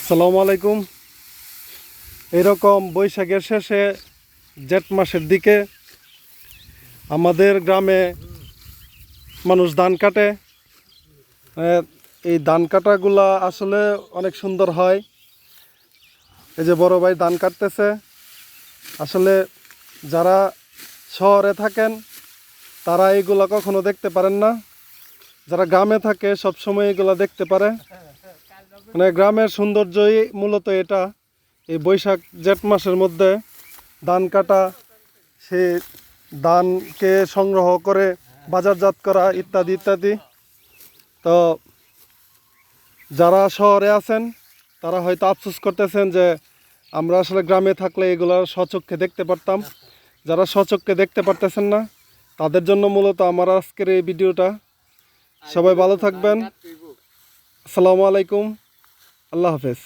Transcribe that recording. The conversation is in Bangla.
আসসালামু আলাইকুম। এরকম বৈশাখের শেষে জেঠ মাসের দিকে আমাদের গ্রামে মানুষ ধান কাটে। এই ধান কাটাগুলা আসলে অনেক সুন্দর হয়। এই যে বড় ভাই ধান কাটতেছে। আসলে যারা শহরে থাকেন তারা এইগুলা কখনো দেখতে পারেন না, যারা গ্রামে থাকে সব সময় এগুলা দেখতে পারে। মানে গ্রামের সৌন্দর্যই মূলত এটা। এই বৈশাখ জেঠ মাসের মধ্যে ধান কাটা, সে ধানকে সংগ্রহ করে বাজারজাত করা ইত্যাদি ইত্যাদি। তো যারা শহরে আছেন তারা হয়তো আফসোস করতেছেন যে আমরা আসলে গ্রামে থাকলে এগুলো স্বচক্ষে দেখতে পারতাম। যারা স্বচক্ষে দেখতে পারতেছেন না তাদের জন্য মূলত আমার আজকের এই ভিডিওটা। সবাই ভালো থাকবেন। আসসালামু আলাইকুম, আল্লাহ হাফেজ।